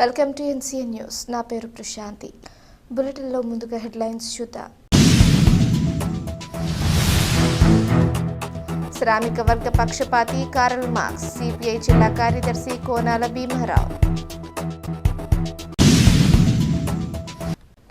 Welcome to NCN news. నా పేరు ప్రశాంతి. బులెటిన్లో ముందుగా హెడ్లైన్స్ చూద్దాం. శ్రామిక వర్గ పక్షపాతి కార్ల్ మార్క్స్, సిపిఐ జిల్లా కార్యదర్శి కోనాల భీమారావు.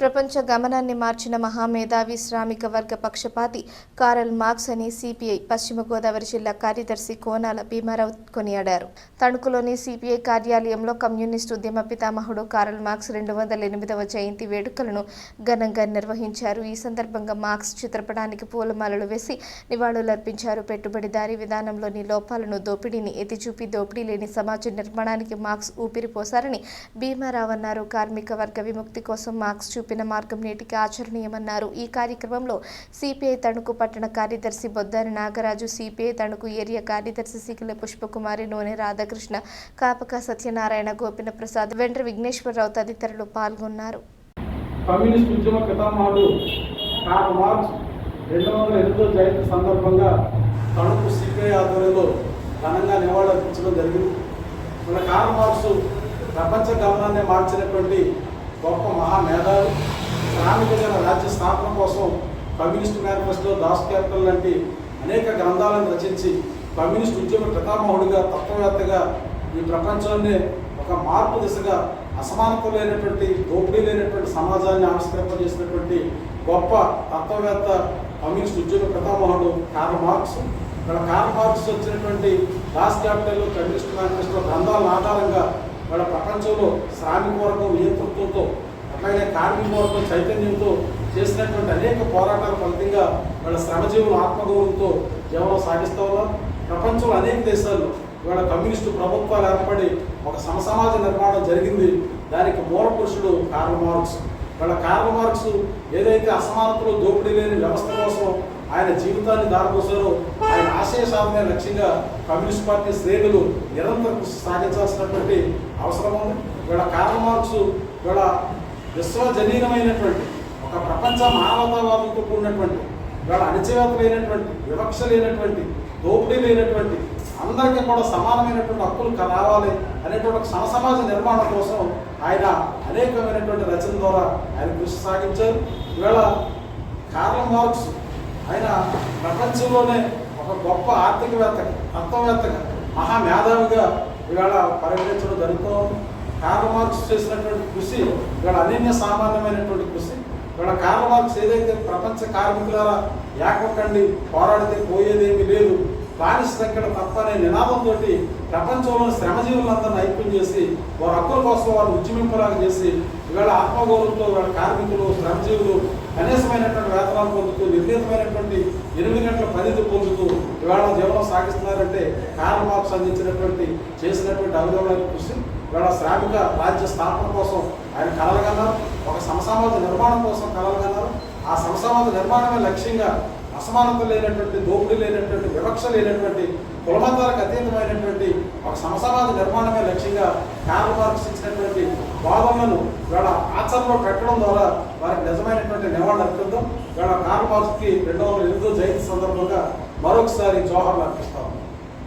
ప్రపంచ గమనాన్ని మార్చిన మహామేధావి శ్రామిక వర్గ పక్షపాతి కార్ల్ మార్క్స్ అని సిపిఐ పశ్చిమ గోదావరి జిల్లా కార్యదర్శి కోనాల భీమారావు కొనియాడారు. తణుకులోని సిపిఐ కార్యాలయంలో కమ్యూనిస్టు ఉద్యమ పితామహుడు కార్ల్ మార్క్స్ 208వ జయంతి వేడుకలను ఘనంగా నిర్వహించారు. ఈ సందర్భంగా మార్క్స్ చిత్రపటానికి పూలమాలలు వేసి నివాళులర్పించారు. పెట్టుబడిదారీ విధానంలోని లోపాలను, దోపిడీని ఎత్తిచూపి దోపిడీ లేని సమాజ నిర్మాణానికి మార్క్స్ ఊపిరి పోశారని భీమారావు అన్నారు. కార్మిక వర్గ విముక్తి కోసం మార్క్స్ చూపిన మార్గం నేటికి ఆచరణీయమన్నారు. ఈ కార్యక్రమంలో సిపిఐ తణుకు పట్టణ కార్యదర్శి బొద్దారి నాగరాజు, సిపిఐ తణుకు ఏరియా కార్యదర్శి సికిల పుష్పకుమారి, నూనె రాధాకృష్ణ, కాపక సత్యనారాయణ, గోపిన ప్రసాద్, వెండ్ర విఘ్నేశ్వరరావు తదితరులు పాల్గొన్నారు. కమ్యూనిస్ట్ ఉద్యమ పితామహుడు కార్ల్ మార్క్స్ 208వ జయంతి సందర్భంగా తణుకు సిపిఐ ఆధ్వర్యంలో ఘనంగా నివాళులర్పించడం జరిగింది. మన కార్ల్ మార్క్స్ ప్రపంచ గమనాన్ని మార్చినటువంటి గొప్ప మహామేధావి. శ్రామిక జన రాజ్య స్థాపన కోసం కమ్యూనిస్ట్ మేనిఫెస్టో, దాస్ క్యాపిటల్ లాంటి అనేక గ్రంథాలను రచించి కమ్యూనిస్ట్ ఉద్యమ పితామహుడిగా, తత్వవేత్తగా ఈ ప్రపంచంలోనే ఒక మార్పు దిశగా అసమానత లేనటువంటి, దోపిడీ లేనటువంటి సమాజాన్ని ఆవిష్కరింపజేసినటువంటి గొప్ప తత్వవేత్త కమ్యూనిస్ట్ ఉద్యమ పితామహుడు కార్ల్ మార్క్స్. ఇక్కడ కార్ల్ మార్క్స్ వచ్చినటువంటి దాస్ క్యాపిటల్, కమ్యూనిస్ట్ మేనిఫెస్టో గ్రంథాల ఆధారంగా వాళ్ళ ప్రపంచంలో శ్రామిక వర్గం నియంతృత్వంతో, అట్లాగే కార్మిక వర్గం చైతన్యంతో చేసినటువంటి అనేక పోరాటాల ఫలితంగా వాళ్ళ శ్రమజీవుల ఆత్మగౌరవంతో జీవనం సాగిస్తూ ఉన్నారు. ప్రపంచంలో అనేక దేశాల్లో ఇవాళ కమ్యూనిస్టు ప్రభుత్వాలు ఏర్పడి ఒక సమసమాజ నిర్మాణం జరిగింది. దానికి మూల పురుషుడు కార్ల్ మార్క్స్. వాళ్ళ కార్ల్ మార్క్స్ ఏదైతే అసమానతలు, దోపిడీ లేని వ్యవస్థ కోసం ఆయన జీవితాన్ని దారిపోసారో, ఆయన ఆశయ సాధనే లక్ష్యంగా కమ్యూనిస్ట్ పార్టీ శ్రేణులు నిరంతరం కృషి సాగించాల్సినటువంటి అవసరం ఉంది. వీళ్ళ కార్ల్ మార్క్స్ వీళ్ళ విశ్వజనీనమైనటువంటి ఒక ప్రపంచ మానవతావాదంతో కూడినటువంటి, వీళ్ళ అణచివేత లేనటువంటి, వివక్ష లేనటువంటి, దోపిడీ లేనటువంటి, అందరికీ కూడా సమానమైనటువంటి హక్కులు రావాలి అనేటువంటి ఒక సమసమాజ నిర్మాణం కోసం ఆయన అనేకమైనటువంటి రచన ద్వారా ఆయన కృషి సాగించారు. ఈవేళ కార్ల్ మార్క్స్ ఆయన ప్రపంచంలోనే ఒక గొప్ప ఆర్థికవేత్తగా, తత్వవేత్తగా, మహామేధావిగా ఇవాళ పరిగణించడం జరుగుతుంది. కార్ల్ మార్క్స్ చేసినటువంటి కృషి ఇవాళ అనన్య సామాన్యమైనటువంటి కృషి. ఇవాళ కార్ల్ మార్క్స్ ఏదైతే ప్రపంచ కార్మికులారా ఏకకండి, పోరాడితే పోయేదేమీ లేదు, బానిస సంఖ్యల తప్పనే నినాదంతో ప్రపంచంలోని శ్రమజీవులందరినీ ఐక్యం చేసి వారి హక్కుల కోసం వారు ఉద్యమింపలాగా చేసి ఇవాళ ఆత్మగౌరవంతో వాళ్ళ కార్మికులు, శ్రమజీవులు కనీసమైనటువంటి వేతనాలు పొందుతూ, నిర్ణీతమైనటువంటి 8 గంటల పనిని పొందుతూ ఇవాళ జీవనం సాగిస్తున్నారంటే కార్ల్ మార్క్స్ అందించినటువంటి, చేసినటువంటి అవిరమైన కృషి. ఇవాళ శ్రామిక రాజ్య స్థాపన కోసం ఆయన కలలుగన్నారు. ఒక సమసమాజ నిర్మాణం కోసం కలలుగన్నారు. ఆ సమసమాజ నిర్మాణమే లక్ష్యంగా అసమానత లేనటువంటి, దోపిడీ లేనటువంటి, వివక్ష లేనటువంటి, కులమతాలకు అతీతమైనటువంటి ఒక సమసమాజ నిర్మాణమే లక్ష్యంగా కార్ల్ మార్క్స్ ఇచ్చినటువంటి వాదనలను వీళ్ళ ఆచరణలో పెట్టడం ద్వారా వారికి నిజమైనటువంటి నివాళులు అర్పిద్దాం. వీళ్ళ కార్ల్ మార్క్స్కి 208వ జయంతి సందర్భంగా మరొకసారి జోహార్లు అర్పిస్తాం.